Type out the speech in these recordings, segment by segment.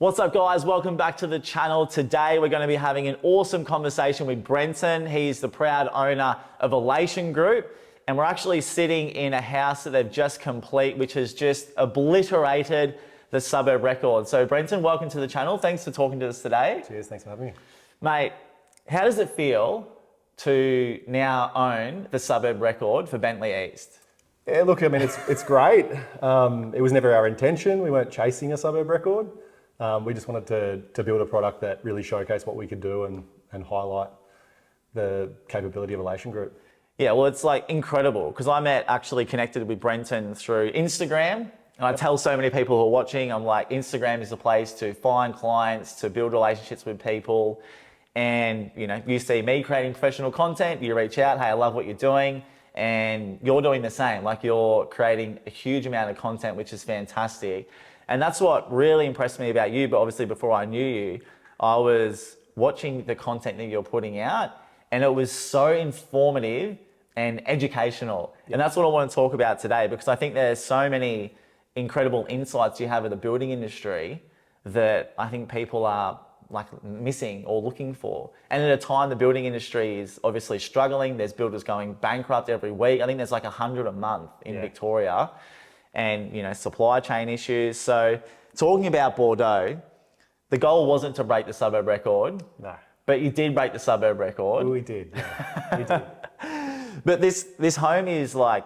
What's up guys, welcome back to the channel. Today we're going to be having an awesome conversation with Brenton. He's the proud owner of Elation Group, and we're actually sitting in a house that they've just complete, which has just obliterated the suburb record. So Brenton, welcome to the channel. Thanks for talking to us today. Cheers, thanks for having me. Mate, how does it feel to now own the suburb record for Bentley East? Yeah, look, I mean, it's great. It was never our intention. We weren't chasing a suburb record. We just wanted to build a product that really showcased what we could do and highlight the capability of Elation Group. Yeah, well, it's like incredible because I'm actually connected with Brenton through Instagram. And I tell so many people who are watching, I'm like, Instagram is the place to find clients, to build relationships with people. And, you know, you see me creating professional content, you reach out, hey, I love what you're doing. And you're doing the same, like you're creating a huge amount of content, which is fantastic. And that's what really impressed me about you. But obviously before I knew you, I was watching the content that you're putting out and it was so informative and educational. Yep. And that's what I want to talk about today, because I think there's so many incredible insights you have of the building industry that I think people are like missing or looking for. And at a time the building industry is obviously struggling, there's builders going bankrupt every week. I think there's like 100 a month in Victoria. And, you know, supply chain issues. So talking about Bordeaux, the goal wasn't to break the suburb record. No. But you did break the suburb record. We did, yeah. We did. But this home is like,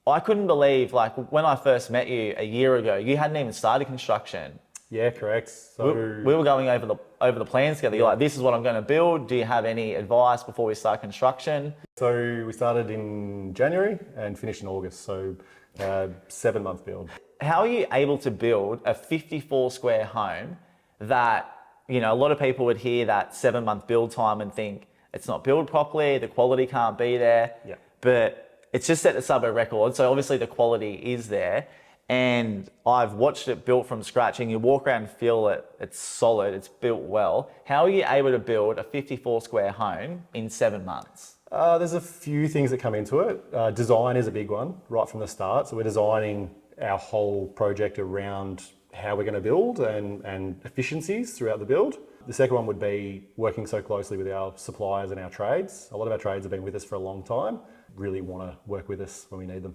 I couldn't believe, like when I first met you a year ago, you hadn't even started construction. Yeah, correct. So we were going over the plans together. You're like, this is what I'm going to build. Do you have any advice before we start construction? So we started in January and finished in August. So 7-month build. How are you able to build a 54 square home that, you know, a lot of people would hear that 7-month build time and think it's not built properly, the quality can't be there, but it's just set the suburb record. So obviously the quality is there. And I've watched it built from scratch and you walk around and feel it, it's solid, it's built well. How are you able to build a 54 square home in 7 months? There's a few things that come into it. Design is a big one right from the start. So we're designing our whole project around how we're going to build and efficiencies throughout the build. The second one would be working so closely with our suppliers and our trades. A lot of our trades have been with us for a long time, really want to work with us when we need them.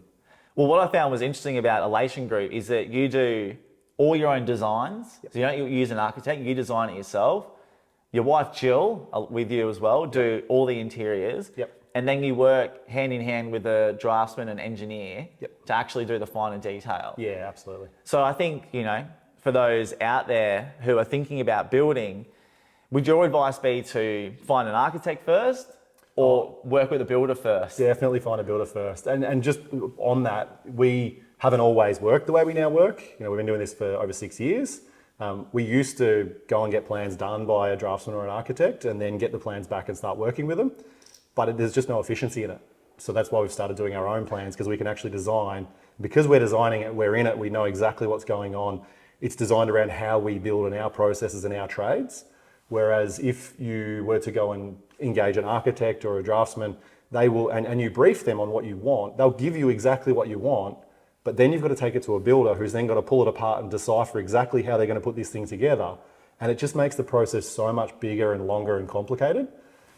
Well, what I found was interesting about Elation Group is that you do all your own designs. Yep. So you don't use an architect, you design it yourself. Your wife, Jill, with you as well, do all the interiors. Yep. And then you work hand in hand with a draftsman and engineer to actually do the finer detail. Yeah, absolutely. So I think, you know, for those out there who are thinking about building, would your advice be to find an architect first or work with a builder first? Definitely find a builder first. And just on that, we haven't always worked the way we now work. You know, we've been doing this for over 6 years. We used to go and get plans done by a draftsman or an architect and then get the plans back and start working with them. But there's just no efficiency in it. So that's why we've started doing our own plans, because we can actually design. Because we're designing it, we're in it, we know exactly what's going on. It's designed around how we build and our processes and our trades. Whereas if you were to go and engage an architect or a draftsman, they will, and you brief them on what you want, they'll give you exactly what you want. But then you've got to take it to a builder who's then got to pull it apart and decipher exactly how they're going to put this thing together. And it just makes the process so much bigger and longer and complicated.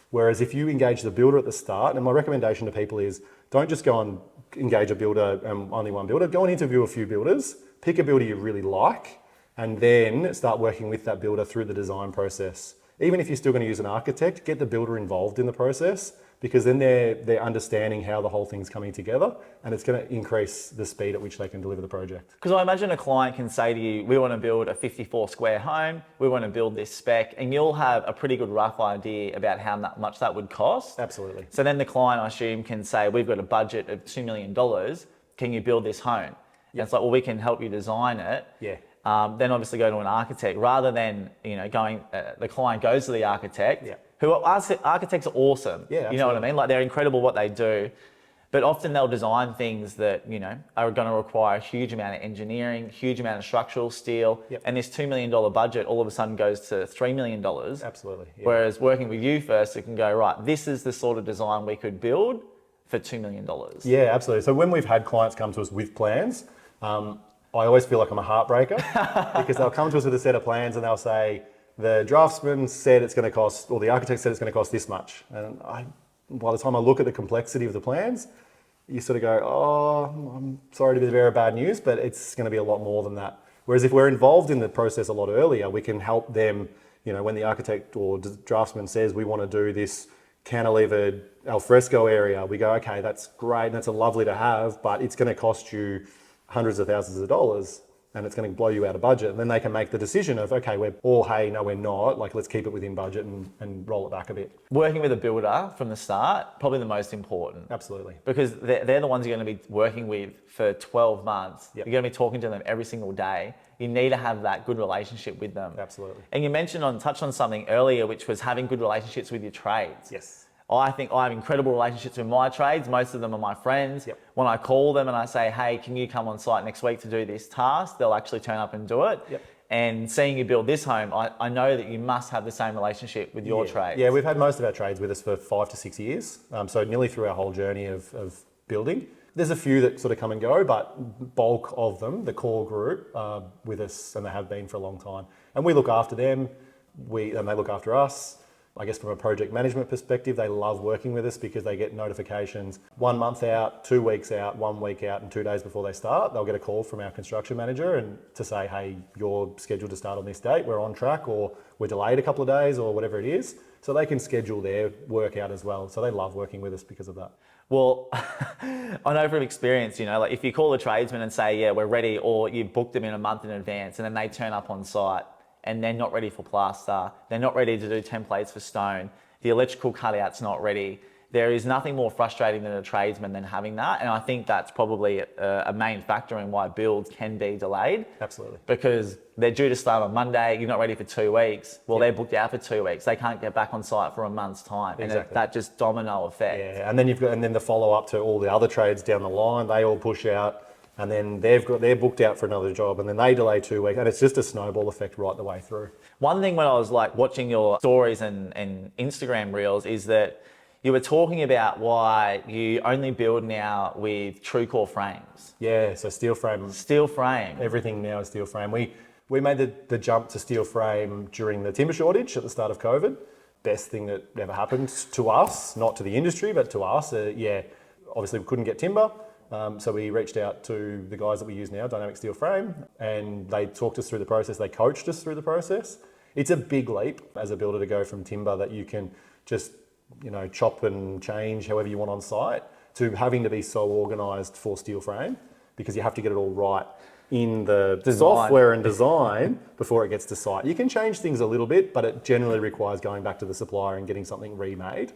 Whereas if you engage the builder at the start, and my recommendation to people is don't just go and engage a builder, only one builder, go and interview a few builders, pick a builder you really like, and then start working with that builder through the design process. Even if you're still going to use an architect, get the builder involved in the process, because then they're understanding how the whole thing's coming together, and it's going to increase the speed at which they can deliver the project. Because I imagine a client can say to you, we want to build a 54 square home, we want to build this spec, and you'll have a pretty good rough idea about how much that would cost. Absolutely. So then the client, I assume, can say, we've got a budget of $2 million, can you build this home? And it's like, well, we can help you design it. Yeah. Then obviously go to an architect, rather than, you know, the client goes to the architect, who architects are awesome. Yeah, you know what I mean? Like they're incredible what they do, but often they'll design things that, you know, are going to require a huge amount of engineering, huge amount of structural steel, and this $2 million budget all of a sudden goes to $3 million. Absolutely. Yeah. Whereas working with you first, it can go, right, this is the sort of design we could build for $2 million. Yeah, absolutely. So when we've had clients come to us with plans, I always feel like I'm a heartbreaker because they'll come to us with a set of plans and they'll say, the draftsman said it's going to cost, or the architect said it's going to cost this much. And by the time I look at the complexity of the plans, you sort of go, oh, I'm sorry to be the bearer of bad news, but it's going to be a lot more than that. Whereas if we're involved in the process a lot earlier, we can help them, when the architect or draftsman says we want to do this cantilevered alfresco area, we go, okay, that's great and that's lovely to have, but it's going to cost you hundreds of thousands of dollars and it's going to blow you out of budget. And then they can make the decision of, okay, hey, no, we're not. Like, let's keep it within budget and roll it back a bit. Working with a builder from the start, probably the most important. Absolutely. Because they're the ones you're going to be working with for 12 months. Yep. You're going to be talking to them every single day. You need to have that good relationship with them. Absolutely. And you touched on something earlier, which was having good relationships with your trades. Yes. I think I have incredible relationships with my trades. Most of them are my friends. Yep. When I call them and I say, hey, can you come on site next week to do this task? They'll actually turn up and do it. Yep. And seeing you build this home, I know that you must have the same relationship with your trades. Yeah, we've had most of our trades with us for 5 to 6 years. So nearly through our whole journey of building. There's a few that sort of come and go, but bulk of them, the core group, are with us and they have been for a long time. And we look after them, and they look after us. I guess from a project management perspective, they love working with us because they get notifications 1 month out, 2 weeks out, 1 week out, and 2 days before they start. They'll get a call from our construction manager and to say, hey, you're scheduled to start on this date, we're on track, or we're delayed a couple of days, or whatever it is. So they can schedule their work out as well. So they love working with us because of that. Well, I know from experience, like if you call the tradesman and say, yeah, we're ready, or you've booked them in a month in advance, and then they turn up on site, and they're not ready for plaster, they're not ready to do templates for stone, the electrical cutout's not ready. There is nothing more frustrating than a tradesman than having that. And I think that's probably a main factor in why builds can be delayed. Absolutely. Because they're due to start on Monday, you're not ready for 2 weeks. Well, they're booked out for 2 weeks. They can't get back on site for a month's time. Exactly. And that just domino effect. Yeah, and then the follow up to all the other trades down the line, they all push out. And then they're booked out for another job, and then they delay 2 weeks, and it's just a snowball effect right the way through. One thing when I was like watching your stories and Instagram reels is that you were talking about why you only build now with true core frames. Yeah, so steel frame. Steel frame. Everything now is steel frame. We made the jump to steel frame during the timber shortage at the start of COVID. Best thing that ever happened to us, not to the industry, but to us. Obviously we couldn't get timber. So we reached out to the guys that we use now, Dynamic Steel Frame, and they talked us through the process. They coached us through the process. It's a big leap as a builder to go from timber that you can just, chop and change however you want on site to having to be so organised for steel frame because you have to get it all right in the software and design before it gets to site. You can change things a little bit, but it generally requires going back to the supplier and getting something remade,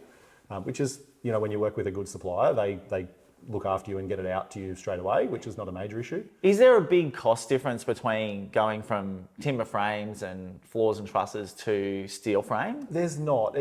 which is, when you work with a good supplier, they look after you and get it out to you straight away, which is not a major issue. Is there a big cost difference between going from timber frames and floors and trusses to steel frame? There's not.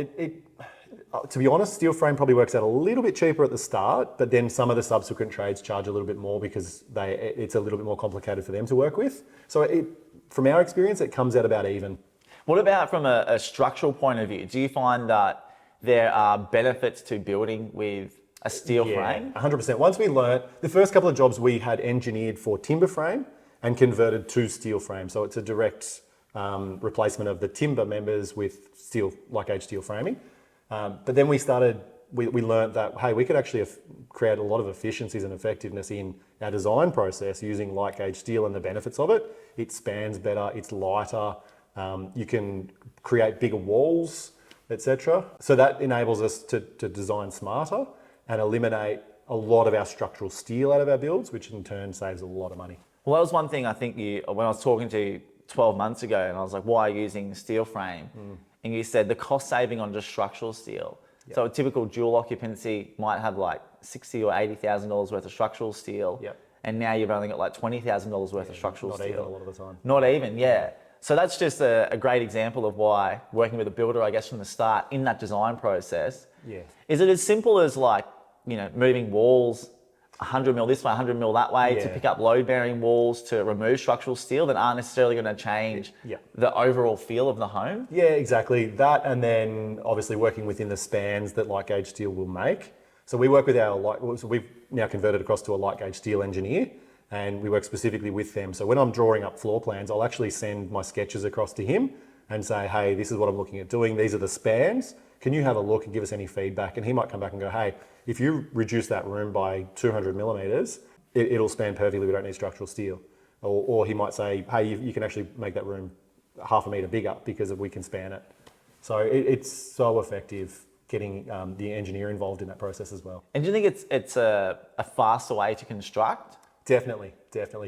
To be honest, steel frame probably works out a little bit cheaper at the start, but then some of the subsequent trades charge a little bit more because it's a little bit more complicated for them to work with. So from our experience, it comes out about even. What about from a structural point of view? Do you find that there are benefits to building with a steel frame? 100%. Once we learned, the first couple of jobs we had engineered for timber frame and converted to steel frame. So it's a direct replacement of the timber members with steel, light gauge steel framing. But then we learned that, hey, we could actually create a lot of efficiencies and effectiveness in our design process using light gauge steel and the benefits of it. It spans better, it's lighter, you can create bigger walls, etc. So that enables us to design smarter and eliminate a lot of our structural steel out of our builds, which in turn saves a lot of money. Well, that was one thing I think when I was talking to you 12 months ago and I was like, why are you using steel frame? And you said the cost saving on just structural steel. Yep. So a typical dual occupancy might have like $60,000 or $80,000 worth of structural steel. Yep. And now you've only got like $20,000 worth of structural steel. Not even a lot of the time. Not even, yeah. So that's just a great example of why working with a builder, I guess from the start in that design process. Yeah. Is it as simple as like, moving walls 100 mil this way, 100 mil that way to pick up load-bearing walls to remove structural steel that aren't necessarily going to change the overall feel of the home? Yeah, exactly. That, and then obviously working within the spans that light gauge steel will make. So we work with we've now converted across to a light gauge steel engineer, and we work specifically with them. So when I'm drawing up floor plans, I'll actually send my sketches across to him and say, hey, this is what I'm looking at doing. These are the spans. Can you have a look and give us any feedback? And he might come back and go, hey, if you reduce that room by 200 millimeters, it'll span perfectly. We don't need structural steel. Or he might say, hey, you can actually make that room half a meter bigger because we can span it. So it's so effective getting the engineer involved in that process as well. And do you think it's a faster way to construct? Definitely.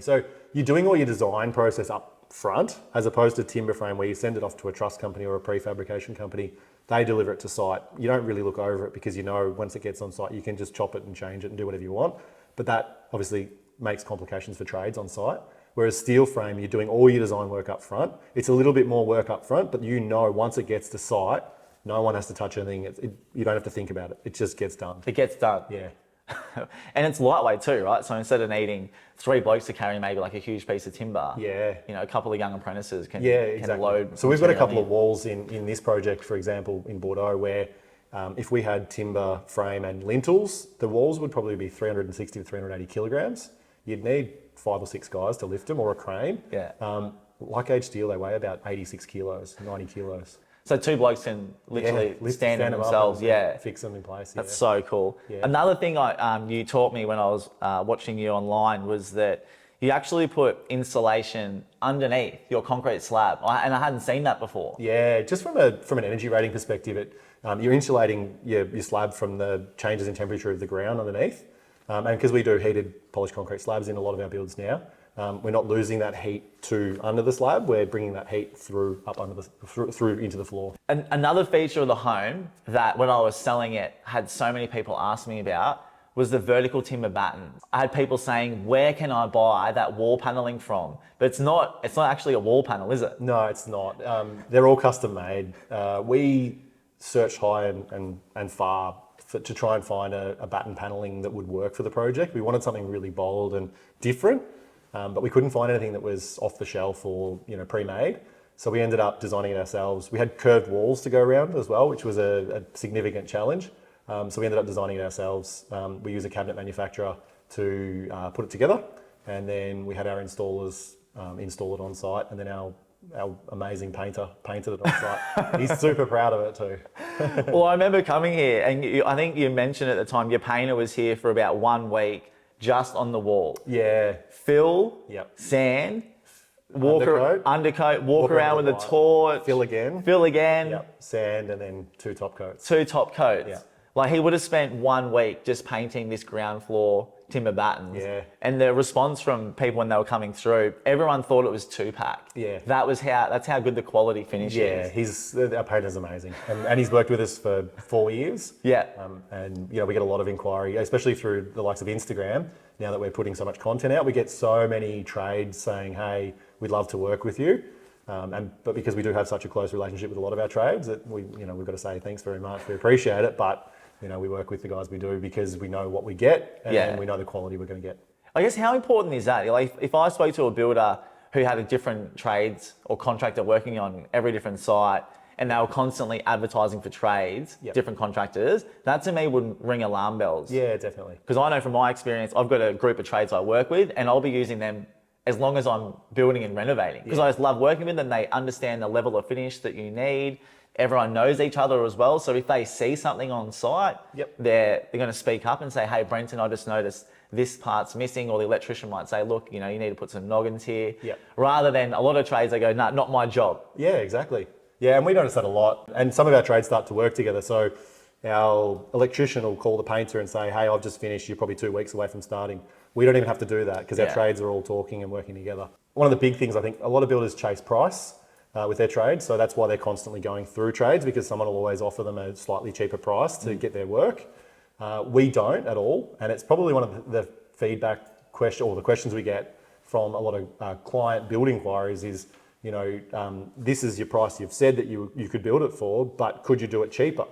So you're doing all your design process up front, as opposed to timber frame where you send it off to a truss company or a prefabrication company. They deliver it to site. You don't really look over it because you know once it gets on site, you can just chop it and change it and do whatever you want. But that obviously makes complications for trades on site. Whereas steel frame, you're doing all your design work up front. It's a little bit more work up front, but you know once it gets to site, no one has to touch anything. You don't have to think about it. It just gets done. It gets done. Yeah. And it's lightweight too, right? So instead of needing 3 blokes to carry maybe like a huge piece of timber, yeah, you know, a couple of young apprentices can exactly. load. So we've got a couple of walls in this project, for example, in Bordeaux, where if we had timber frame and lintels, the walls would probably be 360 to 380 kilograms. You'd need 5 or 6 guys to lift them, or a crane. Yeah. Like age steel, they weigh about 86 kilos, 90 kilos. So 2 blokes can literally stand on themselves, fix them in place. That's so cool. Yeah. Another thing you taught me when I was watching you online was that you actually put insulation underneath your concrete slab, and I hadn't seen that before. Yeah, just from an energy rating perspective, you're insulating your slab from the changes in temperature of the ground underneath, and because we do heated polished concrete slabs in a lot of our builds now. We're not losing that heat to under the slab. We're bringing that heat through into the floor. And another feature of the home that when I was selling it had so many people ask me about was the vertical timber batten. I had people saying, where can I buy that wall paneling from? But it's not actually a wall panel, is it? No, it's not. They're all custom made. We searched high and far to try and find a batten paneling that would work for the project. We wanted something really bold and different. But we couldn't find anything that was off the shelf or pre-made. So we ended up designing it ourselves. We had curved walls to go around as well, which was a significant challenge. So we ended up designing it ourselves. We used a cabinet manufacturer to put it together. And then we had our installers install it on site. And then our amazing painter painted it on site. He's super proud of it too. Well, I remember coming here and I think you mentioned at the time your painter was here for about 1 week. Just on the wall. Yeah. Fill, sand, undercoat, walk around with a torch. Fill again. Yep. Sand, and then 2 top coats. 2 top coats. Yeah. Like he would have spent 1 week just painting this ground floor timber battens. Yeah. And the response from people when they were coming through, everyone thought it was 2-pack. Yeah. That's how good the quality finish is. Yeah, our painter's amazing. And he's worked with us for 4 years. Yeah. And we get a lot of inquiry, especially through the likes of Instagram. Now that we're putting so much content out, we get so many trades saying, hey, we'd love to work with you. But because we do have such a close relationship with a lot of our trades, that we've got to say thanks very much. We appreciate it, but we work with the guys we do because we know what we get and we know the quality we're going to get. I guess how important is that? Like if I spoke to a builder who had a different trades or contractor working on every different site and they were constantly advertising for trades, different contractors, that to me would ring alarm bells. Yeah, definitely. Because I know from my experience, I've got a group of trades I work with and I'll be using them as long as I'm building and renovating. Because I just love working with them. They understand the level of finish that you need. Everyone knows each other as well. So if they see something on site, they're going to speak up and say, hey, Brenton, I just noticed this part's missing. Or the electrician might say, look, you need to put some noggins here. Rather than a lot of trades, they go, nah, not my job. Yeah, exactly. Yeah, and we notice that a lot. And some of our trades start to work together. So our electrician will call the painter and say, hey, I've just finished. You're probably 2 weeks away from starting. We don't even have to do that because our trades are all talking and working together. One of the big things, I think, a lot of builders chase price with their trades. So that's why they're constantly going through trades, because someone will always offer them a slightly cheaper price to get their work. We don't at all. And it's probably one of the feedback question, or the questions we get from a lot of client build inquiries is, this is your price you've said that you could build it for, but could you do it cheaper?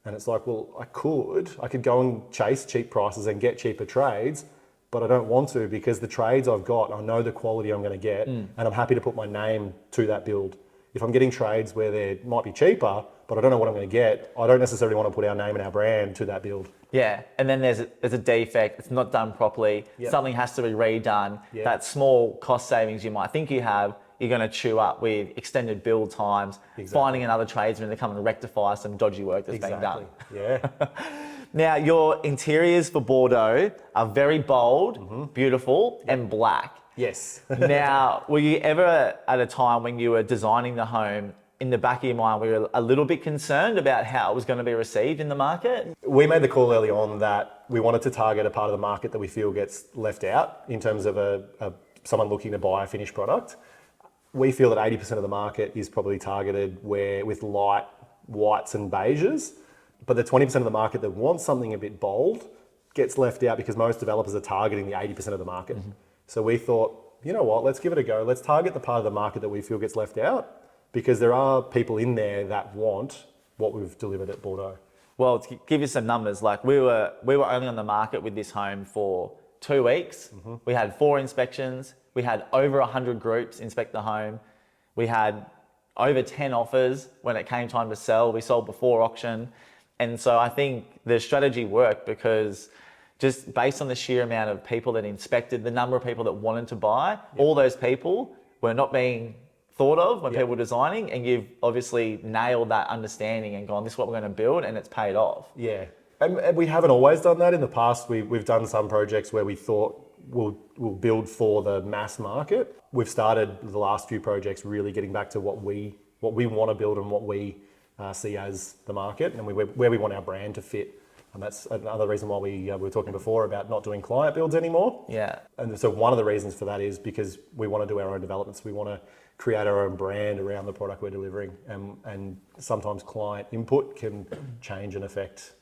And it's like, well, I could go and chase cheap prices and get cheaper trades, but I don't want to, because the trades I've got, I know the quality I'm going to get, and I'm happy to put my name to that build. if I'm getting trades where they might be cheaper, but I don't know what I'm going to get, I don't necessarily want to put our name and our brand to that build. Yeah, and then there's a defect, it's not done properly, something has to be redone. That small cost savings you might think you have, you're going to chew up with extended build times, finding another tradesman to come and rectify some dodgy work that's being done. Yeah. Now, your interiors for Bordeaux are very bold, beautiful, and black. Yes. Now, were you ever at a time when you were designing the home, in the back of your mind, were you a little bit concerned about how it was going to be received in the market? We made the call early on that we wanted to target a part of the market that we feel gets left out in terms of someone looking to buy a finished product. We feel that 80% of the market is probably targeted with light whites and beiges, but the 20% of the market that wants something a bit bold gets left out because most developers are targeting the 80% of the market. So we thought, you know what, let's give it a go. Let's target the part of the market that we feel gets left out, because there are people in there that want what we've delivered at Bordeaux. Well, to give you some numbers, like we were only on the market with this home for 2 weeks. We had 4 inspections. We had over 100 groups inspect the home. We had over 10 offers when it came time to sell. We sold before auction. And so I think the strategy worked because just based on the sheer amount of people that inspected, the number of people that wanted to buy, all those people were not being thought of when people were designing, and you've obviously nailed that understanding and gone, this is what we're going to build, and it's paid off. Yeah, and we haven't always done that. In the past, we've done some projects where we thought we'll build for the mass market. We've started the last few projects really getting back to what we want to build and what we see as the market, and where we want our brand to fit. And that's another reason why we were talking before about not doing client builds anymore. Yeah. And so one of the reasons for that is because we want to do our own developments. We want to create our own brand around the product we're delivering. And sometimes client input can change and affect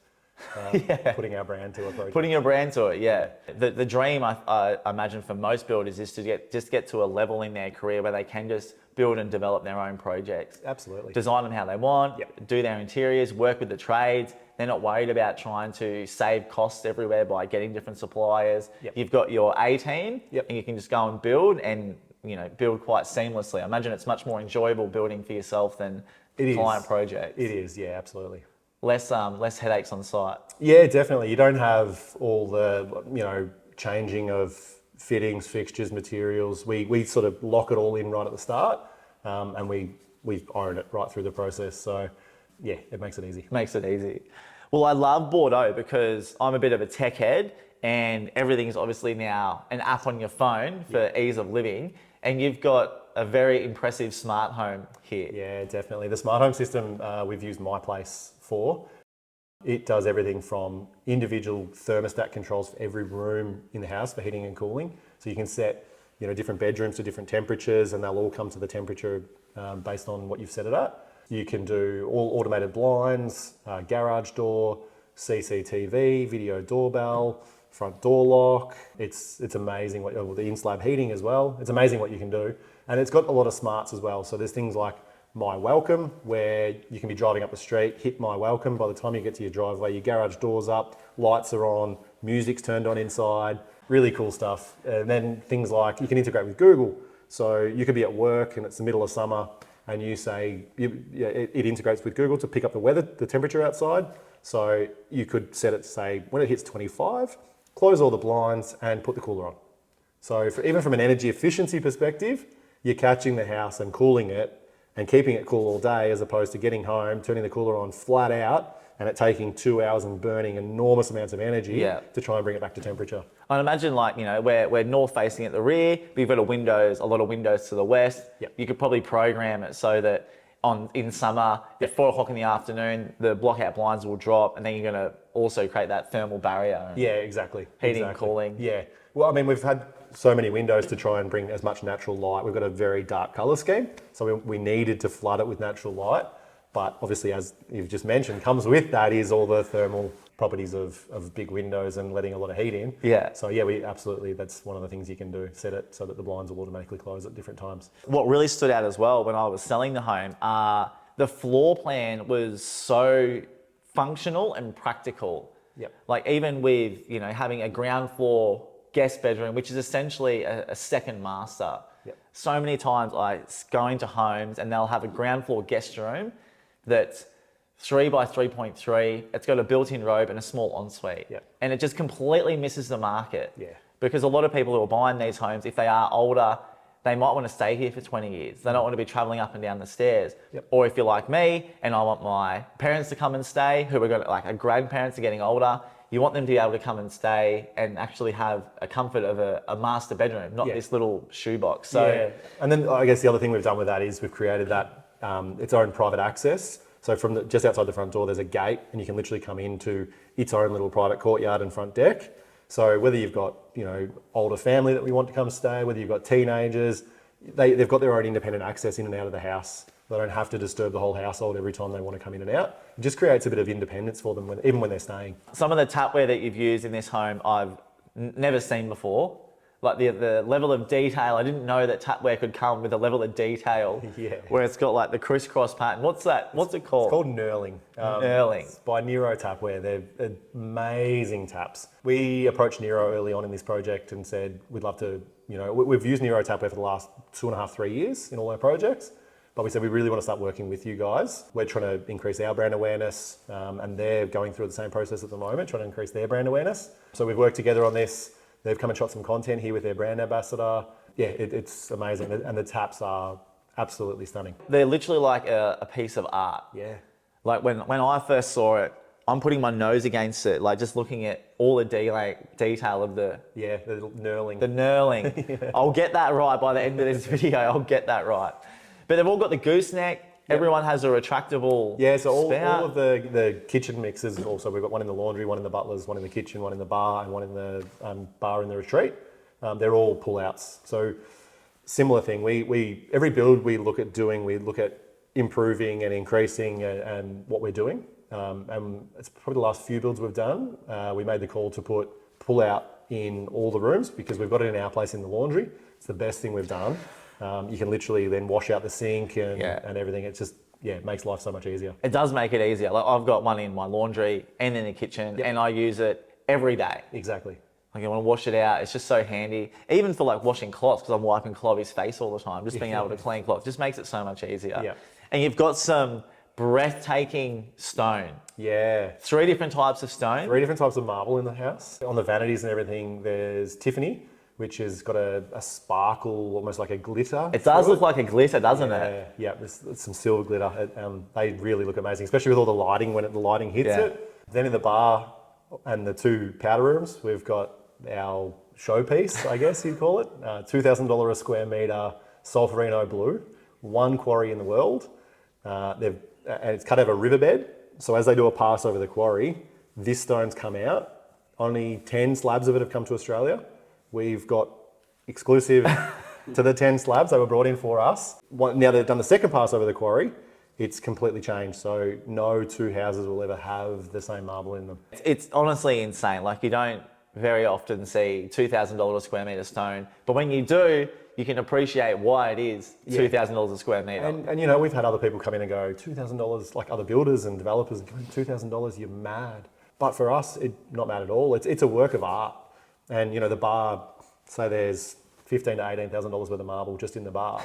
putting our brand to a project. Putting your brand to it, yeah. The dream, I imagine, for most builders is to get to a level in their career where they can just build and develop their own projects. Absolutely. Design them how they want, do their interiors, work with the trades. They're not worried about trying to save costs everywhere by getting different suppliers. You've got your A team, and you can just go and build and build quite seamlessly. I imagine it's much more enjoyable building for yourself than client projects. It is, yeah, absolutely. Less headaches on site. Yeah, definitely. You don't have all the changing of fittings, fixtures, materials. We sort of lock it all in right at the start, and we own it right through the process. So yeah, it makes it easy. Makes it easy. Well, I love Bordeaux because I'm a bit of a tech head, and everything's obviously now an app on your phone for ease of living. And you've got a very impressive smart home here. Yeah, definitely. The smart home system we've used My Place for. It does everything from individual thermostat controls for every room in the house for heating and cooling. So you can set different bedrooms to different temperatures, and they'll all come to the temperature based on what you've set it at. You can do all automated blinds, garage door, CCTV, video doorbell, front door lock. It's amazing the in-slab heating as well. It's amazing what you can do. And it's got a lot of smarts as well. So there's things like My Welcome, where you can be driving up the street, hit My Welcome. By the time you get to your driveway, your garage door's up, lights are on, music's turned on inside. Really cool stuff. And then things like you can integrate with Google. So you could be at work and it's the middle of summer, and you say, it integrates with Google to pick up the weather, the temperature outside. So you could set it to say, when it hits 25, close all the blinds and put the cooler on. So even from an energy efficiency perspective, you're catching the house and cooling it and keeping it cool all day, as opposed to getting home, turning the cooler on flat out, and it taking 2 hours and burning enormous amounts of energy to try and bring it back to temperature. I'd imagine we're north facing at the rear, but you've got a lot of windows to the west. You could probably program it so that in summer, at 4 o'clock in the afternoon, the block-out blinds will drop, and then you're going to also create that thermal barrier. Yeah, exactly. Heating and cooling. Yeah. Well, I mean, we've had so many windows to try and bring as much natural light. We've got a very dark colour scheme, so we needed to flood it with natural light. But obviously, as you've just mentioned, comes with that is all the thermal properties of big windows and letting a lot of heat in. Yeah. So yeah, that's one of the things you can do, set it so that the blinds will automatically close at different times. What really stood out as well when I was selling the home, the floor plan was so functional and practical. Yep. Like even with, having a ground floor guest bedroom, which is essentially a second master. Yep. So many times I go into homes and they'll have a ground floor guest room that's 3 by 3.3. It's got a built-in robe and a small ensuite. Yep. And it just completely misses the market. Yeah. Because a lot of people who are buying these homes, if they are older, they might want to stay here for 20 years. They don't want to be traveling up and down the stairs. Yep. Or if you're like me and I want my parents to come and stay, who are going to, like, our grandparents are getting older, you want them to be able to come and stay and actually have a comfort of a master bedroom, not this little shoebox. So, yeah. And then I guess the other thing we've done with that is we've created that its own private access. So from just outside the front door, there's a gate, and you can literally come into its own little private courtyard and front deck. So whether you've got, you know, older family that we want to come stay, whether you've got teenagers, they've got their own independent access in and out of the house. They don't have to disturb the whole household every time they want to come in and out. It just creates a bit of independence for them, even when they're staying. some of the tapware that you've used in this home, I've never seen before. Like the level of detail, I didn't know that tapware could come with a level of detail Yeah. where it's got like the crisscross pattern. What's that? What's it called? It's called knurling. Knurling. It's by Nero Tapware. They're amazing taps. We approached Nero early on in this project and said, we'd love to, you know, we've used Nero Tapware for the last 2.5, 3 years in all our projects. But we said, we really want to start working with you guys. We're trying to increase our brand awareness, and they're going through the same process at the moment, trying to increase their brand awareness. So we've worked together on this. They've come and shot some content here with their brand ambassador. Yeah, it's amazing. And the taps are absolutely stunning. They're literally like a piece of art. Yeah. Like when I first saw it, I'm putting my nose against it, like just looking at all the detail of the The knurling. knurling. Yeah. I'll get that right by the end of this video. I'll get that right. But they've all got the gooseneck. Everyone has a retractable So all spout. of the kitchen mixes also, we've got one in the laundry, one in the butlers, one in the kitchen, one in the bar, and one in the bar in the retreat. They're all pull-outs. So similar thing, we every build we look at improving and increasing and what we're doing. And it's probably the last few builds we've done. We made the call to put pull-out in all the rooms because we've got it in our place in the laundry. It's the best thing we've done. You can literally then wash out the sink and everything. It's just, it makes life so much easier. It does make it easier. Like I've got one in my laundry and in the kitchen, and I use it every day. Exactly. Like I want to wash it out. It's just so handy. Even for like washing cloths, because I'm wiping Chloe's face all the time. Just being able to clean cloths just makes it so much easier. Yeah. And you've got some breathtaking stone. Yeah. 3 different types of stone. 3 different types of marble in the house. On the vanities and everything, there's Tiffany, which has got a sparkle, almost like a glitter. It does look like a glitter, doesn't it? Yeah, there's some silver glitter. They really look amazing, especially with all the lighting when the lighting hits it. Then in the bar and the 2 powder rooms, we've got our showpiece, I guess you'd call it. $2,000 a square metre, sulfurino blue, 1 quarry in the world. And it's cut out of a riverbed. So as they do a pass over the quarry, this stone's come out. Only 10 slabs of it have come to Australia. We've got exclusive to the 10 slabs they were brought in for us. Now they've done the second pass over the quarry, it's completely changed. So no 2 houses will ever have the same marble in them. It's honestly insane. Like you don't very often see $2,000 a square metre stone, but when you do, you can appreciate why it is $2,000 a square metre. And you know, we've had other people come in and go, $2,000, like other builders and developers, $2,000, you're mad. But for us, not mad at all. It's a work of art. And you know, the bar, say there's $15,000 to $18,000 worth of marble just in the bar.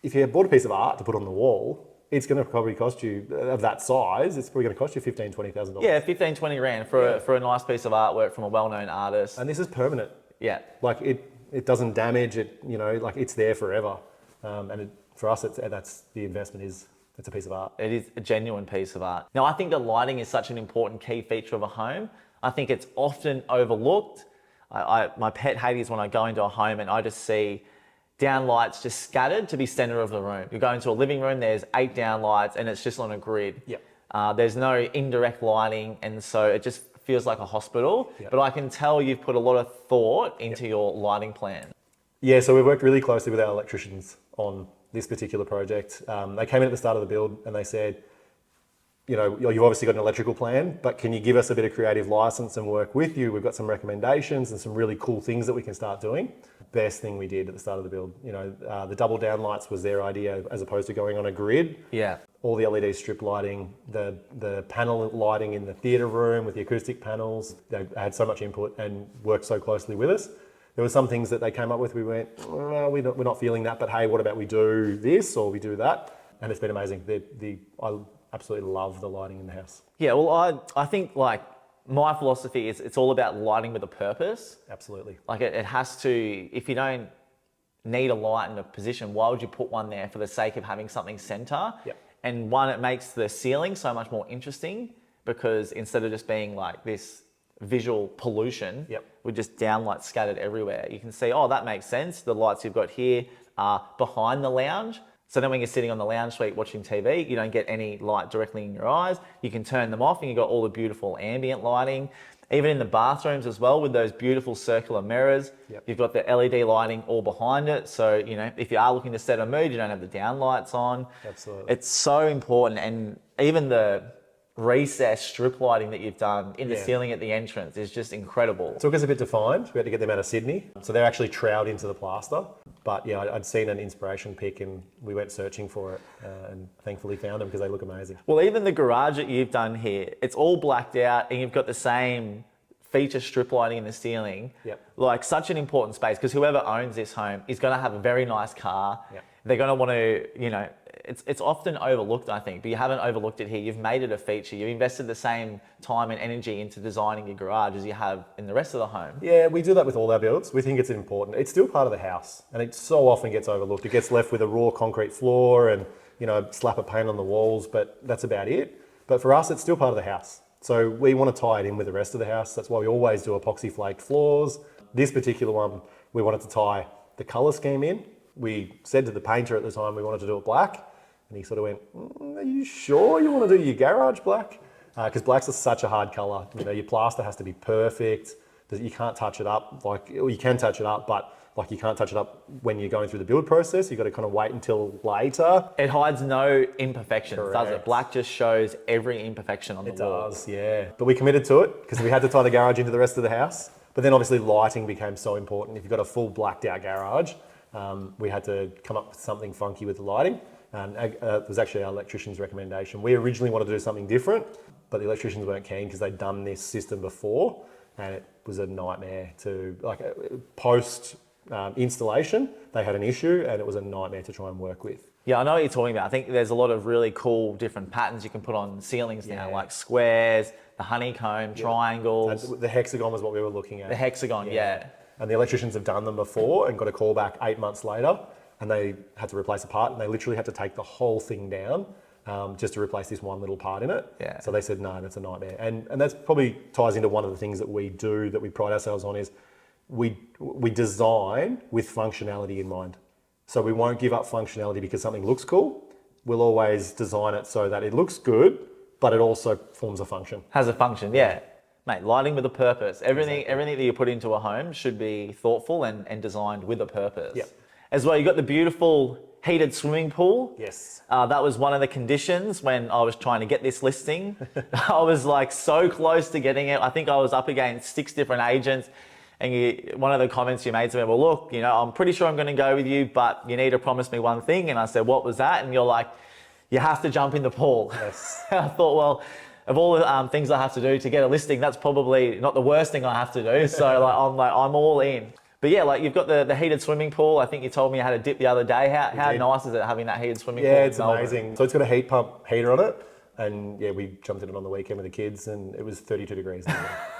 If you bought a piece of art to put on the wall, it's going to probably cost you, of that size, it's probably going to cost you $15,000, $20,000. Yeah, 15, 20 grand for a nice piece of artwork from a well-known artist. And this is permanent. Yeah. Like it doesn't damage it, you know, like it's there forever. For us, that's the investment is, it's a piece of art. It is a genuine piece of art. Now, I think that lighting is such an important key feature of a home. I think it's often overlooked. My pet hate is when I go into a home and I just see down lights just scattered to be center of the room. You go into a living room, there's 8 down lights and it's just on a grid. Yeah. There's no indirect lighting, and so it just feels like a hospital. Yep. But I can tell you've put a lot of thought into your lighting plan. Yeah, so we've worked really closely with our electricians on this particular project. They came in at the start of the build and they said, you know, you've obviously got an electrical plan, but can you give us a bit of creative license and work with you? We've got some recommendations and some really cool things that we can start doing. Best thing we did at the start of the build. You know, the double down lights was their idea as opposed to going on a grid. Yeah. All the LED strip lighting, the panel lighting in the theatre room with the acoustic panels. They had so much input and worked so closely with us. there were some things that they came up with. We went, well, we're not feeling that, but hey, what about we do this or we do that? And it's been amazing. I absolutely love the lighting in the house. Yeah, well, I think like my philosophy is it's all about lighting with a purpose. Absolutely. Like it has to, if you don't need a light in a position, why would you put one there for the sake of having something center? Yep. And one, it makes the ceiling so much more interesting because instead of just being like this visual pollution Yep. with just downlights scattered everywhere, you can see, oh, that makes sense. The lights you've got here are behind the lounge. So then when you're sitting on the lounge suite watching TV, you don't get any light directly in your eyes. You can turn them off and you've got all the beautiful ambient lighting. Even in the bathrooms as well with those beautiful circular mirrors. Yep. You've got the LED lighting all behind it. So, you know, if you are looking to set a mood, you don't have the down lights on. Absolutely. It's so important. And even the recessed strip lighting that you've done in the ceiling at the entrance is just incredible. It took us a bit to find. We had to get them out of Sydney. So they're actually trowed into the plaster. But yeah, I'd seen an inspiration pic and we went searching for it and thankfully found them because they look amazing. Well, even the garage that you've done here, it's all blacked out and you've got the same feature strip lighting in the ceiling. Yep. Like such an important space because whoever owns this home is going to have a very nice car. Yep. They're going to want to, you know, it's often overlooked, I think, but you haven't overlooked it here. You've made it a feature. You've invested the same time and energy into designing your garage as you have in the rest of the home. Yeah, we do that with all our builds. We think it's important. It's still part of the house and it so often gets overlooked. It gets left with a raw concrete floor and, you know, slap of paint on the walls, but that's about it. But for us, it's still part of the house. So we want to tie it in with the rest of the house. That's why we always do epoxy flaked floors. This particular one, we wanted to tie the color scheme in. We said to the painter at the time we wanted to do it black. And he sort of went, are you sure you want to do your garage black? Because black's such a hard color. You know, your plaster has to be perfect. You can't touch it up. Like, well, you can touch it up, but like you can't touch it up when you're going through the build process. You've got to kind of wait until later. It hides no imperfections, Correct. does it? Black just shows every imperfection on the wall. It does, yeah. But we committed to it because we had to tie the garage into the rest of the house. But then obviously lighting became so important. If you've got a full blacked out garage, we had to come up with something funky with the lighting. And it was actually our electrician's recommendation. We originally wanted to do something different, but the electricians weren't keen because they'd done this system before and it was a nightmare to, like, post installation, they had an issue and it was a nightmare to try and work with. Yeah, I know what you're talking about. I think there's a lot of really cool different patterns you can put on ceilings now, like squares, the honeycomb, triangles. And the hexagon was what we were looking at. The hexagon, yeah. And the electricians have done them before and got a call back 8 months later and they had to replace a part and they literally had to take the whole thing down just to replace this one little part in it. Yeah. So they said, no, that's a nightmare. And that's probably ties into one of the things that we do that we pride ourselves on is we design with functionality in mind. So we won't give up functionality because something looks cool. We'll always design it so that it looks good, but it also forms a function. Has a function, yeah. Mate, lighting with a purpose. Everything that you put into a home should be thoughtful and designed with a purpose. Yep. As well, you got the beautiful heated swimming pool. Yes. That was one of the conditions when I was trying to get this listing. I was like so close to getting it. I think I was up against 6 different agents. And one of the comments you made to me, well, look, you know, I'm pretty sure I'm going to go with you, but you need to promise me one thing. And I said, what was that? And you're like, you have to jump in the pool. Yes. I thought, well, of all the things I have to do to get a listing, that's probably not the worst thing I have to do. So I'm all in. But yeah, like you've got the heated swimming pool. I think you told me you had a dip the other day. How nice is it having that heated swimming pool? Yeah, it's amazing. So it's got a heat pump heater on it. And yeah, we jumped in it on the weekend with the kids and it was 32 degrees.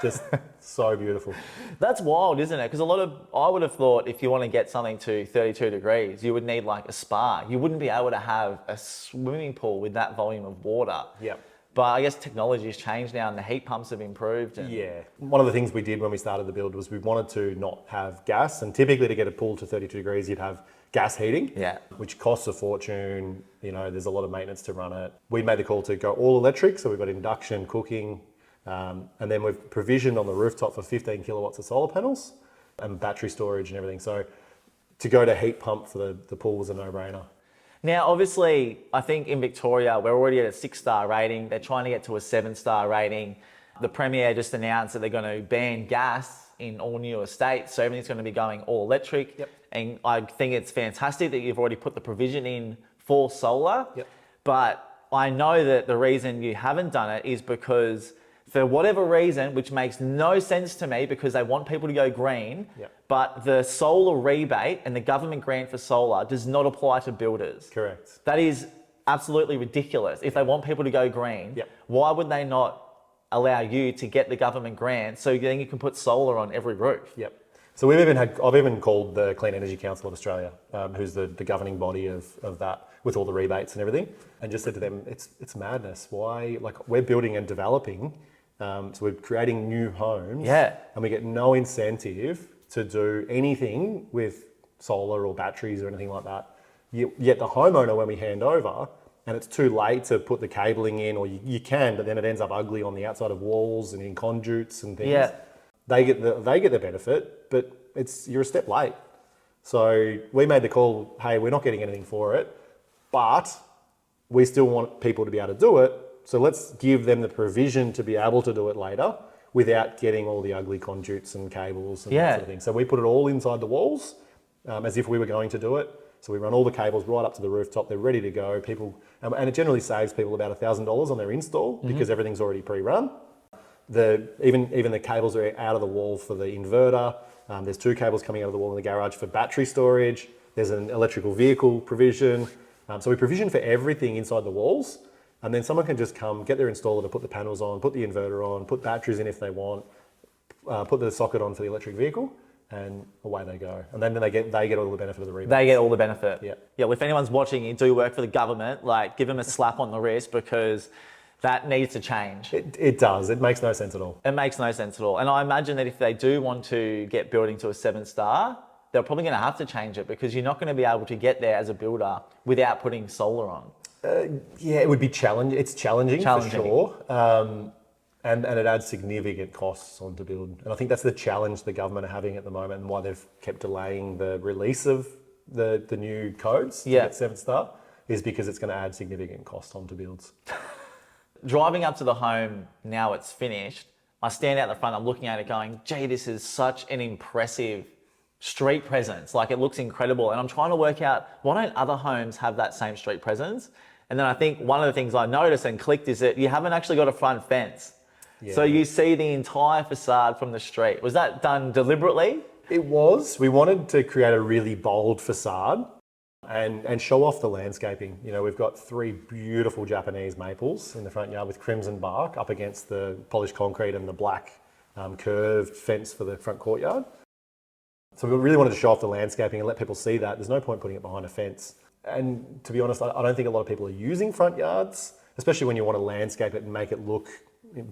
Just so beautiful. That's wild, isn't it? Because I would have thought if you want to get something to 32 degrees, you would need like a spa. You wouldn't be able to have a swimming pool with that volume of water. Yeah. But I guess technology has changed now and the heat pumps have improved. And yeah. One of the things we did when we started the build was we wanted to not have gas. And typically to get a pool to 32 degrees, you'd have gas heating, which costs a fortune. You know, there's a lot of maintenance to run it. We made the call to go all electric. So we've got induction, cooking, and then we've provisioned on the rooftop for 15 kilowatts of solar panels and battery storage and everything. So to go to heat pump for the pool was a no-brainer. Now, obviously, I think in Victoria, we're already at a 6-star rating. They're trying to get to a 7-star rating. The Premier just announced that they're going to ban gas in all new estates. So everything's going to be going all electric. Yep. And I think it's fantastic that you've already put the provision in for solar. Yep. But I know that the reason you haven't done it is because for whatever reason, which makes no sense to me because they want people to go green, Yep. but the solar rebate and the government grant for solar does not apply to builders. Correct. That is absolutely ridiculous. If they want people to go green, Yep. why would they not allow you to get the government grant so then you can put solar on every roof? Yep. So I've even called the Clean Energy Council of Australia, who's the governing body of that, with all the rebates and everything, and just said to them, it's madness. Why? Like, we're building and developing, so we're creating new homes, Yeah. and we get no incentive to do anything with solar or batteries or anything like that. Yet the homeowner, when we hand over, and it's too late to put the cabling in, or you can, but then it ends up ugly on the outside of walls and in conduits and things. Yeah. They get the benefit, but you're a step late. So we made the call, hey, we're not getting anything for it, but we still want people to be able to do it. So let's give them the provision to be able to do it later without getting all the ugly conduits and cables and that sort of thing. So we put it all inside the walls, as if we were going to do it. So we run all the cables right up to the rooftop. They're ready to go. And it generally saves people about $1,000 on their install because everything's already pre-run. Even the cables are out of the wall for the inverter. There's 2 cables coming out of the wall in the garage for battery storage. There's an electrical vehicle provision. So we provision for everything inside the walls, and then someone can just come, get their installer to put the panels on, put the inverter on, put batteries in if they want, put the socket on for the electric vehicle, and away they go. And then they get all the benefit of the rebate. They get all the benefit. Yeah. Yeah. Well, if anyone's watching, you do work for the government, like give them a slap on the wrist because that needs to change. It does. It makes no sense at all. It makes no sense at all. And I imagine that if they do want to get building to a 7-star, they're probably going to have to change it because you're not going to be able to get there as a builder without putting solar on. Yeah, it would be challenging. It's challenging. For sure. And it adds significant costs on to build. And I think that's the challenge the government are having at the moment and why they've kept delaying the release of the new codes to get 7-star, is because it's going to add significant cost onto builds. Driving up to the home, now it's finished, I stand out the front, I'm looking at it going, gee, this is such an impressive street presence. Like, it looks incredible. And I'm trying to work out, why don't other homes have that same street presence? And then I think one of the things I noticed and clicked is that you haven't actually got a front fence. Yeah. So you see the entire facade from the street. Was that done deliberately? It was. We wanted to create a really bold facade and show off the landscaping. You know, we've got 3 beautiful Japanese maples in the front yard with crimson bark up against the polished concrete and the black curved fence for the front courtyard. So we really wanted to show off the landscaping and let people see that. There's no point putting it behind a fence. And to be honest, I don't think a lot of people are using front yards, especially when you want to landscape it and make it look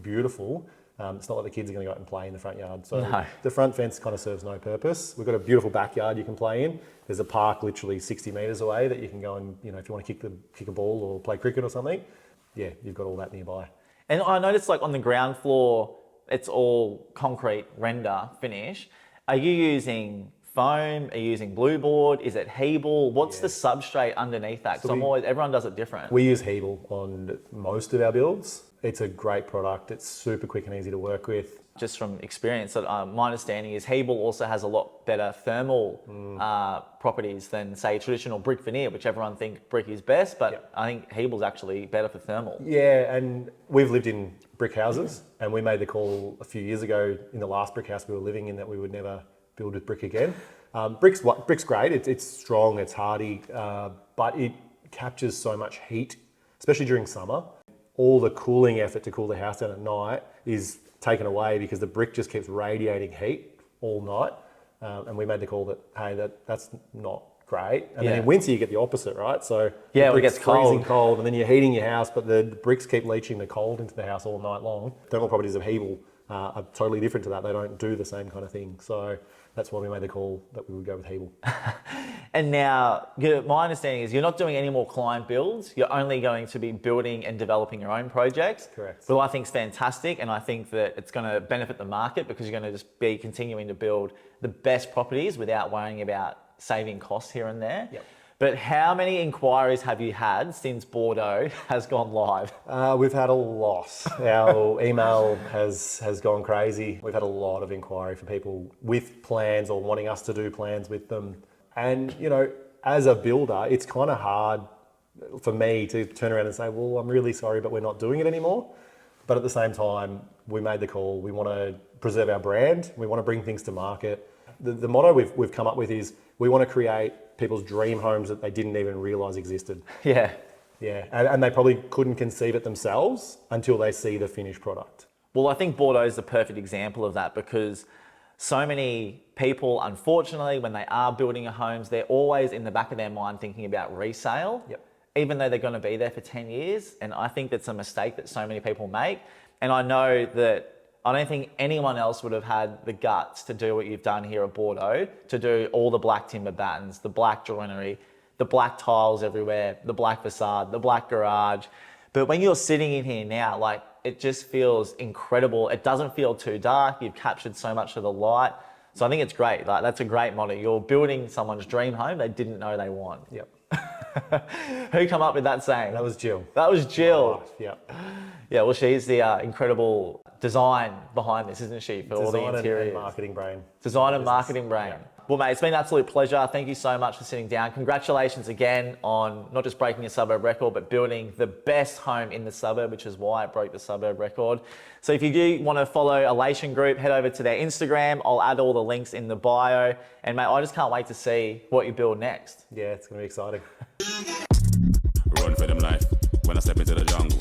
beautiful. It's not like the kids are going to go out and play in the front yard. So the front fence kind of serves no purpose. We've got a beautiful backyard you can play in. There's a park literally 60 metres away that you can go and, you know, if you want to kick a ball or play cricket or something, yeah, you've got all that nearby. And I noticed, like, on the ground floor, it's all concrete render finish. Are you using foam? Are you using blue board? Is it Hebel? What's the substrate underneath that? Because everyone does it different. We use Hebel on most of our builds. It's a great product. It's super quick and easy to work with. Just from experience, my understanding is Hebel also has a lot better thermal properties than, say, traditional brick veneer, which everyone thinks brick is best, but I think Hebel's actually better for thermal. Yeah, and we've lived in brick houses, and we made the call a few years ago in the last brick house we were living in that we would never build with brick again. Brick's great. It's strong, it's hardy, but it captures so much heat, especially during summer. All the cooling effort to cool the house down at night is taken away because the brick just keeps radiating heat all night. And we made the call that, hey, that's not great. And then in winter you get the opposite, right? So the brick's it gets freezing cold, and then you're heating your house, but the bricks keep leaching the cold into the house all night long. Thermal properties of Hebel are totally different to that. They don't do the same kind of thing. So that's why we made the call that we would go with Hebel. And now, my understanding is you're not doing any more client builds. You're only going to be building and developing your own projects. Correct. But I think it's fantastic, and I think that it's going to benefit the market because you're going to just be continuing to build the best properties without worrying about saving costs here and there. Yep. But how many inquiries have you had since Bordeaux has gone live? We've had a lot. Our email has gone crazy. We've had a lot of inquiry from people with plans or wanting us to do plans with them. And, you know, as a builder, it's kind of hard for me to turn around and say, well, I'm really sorry, but we're not doing it anymore. But at the same time, we made the call. We want to preserve our brand. We want to bring things to market. The motto we've come up with is we want to create people's dream homes that they didn't even realize existed. Yeah. Yeah, and they probably couldn't conceive it themselves until they see the finished product. Well, I think Bordeaux is the perfect example of that because so many people, unfortunately, when they are building a homes, they're always in the back of their mind thinking about resale, even though they're going to be there for 10 years. And I think that's a mistake that so many people make. And I know that I don't think anyone else would have had the guts to do what you've done here at Bordeaux, to do all the black timber battens, the black joinery, the black tiles everywhere, the black facade, the black garage. But when you're sitting in here now, like, it just feels incredible. It doesn't feel too dark. You've captured so much of the light. So I think it's great. Like, that's a great motto. You're building someone's dream home they didn't know they want. Yep. Who come up with that saying? That was Jill. That was Jill. Yep. Yeah, well, she's the incredible design behind this, isn't she? For all the interiors. And marketing brain. Design and marketing brain. Yeah. Well, mate, it's been an absolute pleasure. Thank you so much for sitting down. Congratulations again on not just breaking a suburb record, but building the best home in the suburb, which is why it broke the suburb record. So if you do want to follow Elation Group, head over to their Instagram. I'll add all the links in the bio. And mate, I just can't wait to see what you build next. Yeah, it's going to be exciting. Run for them life when I step into the jungle.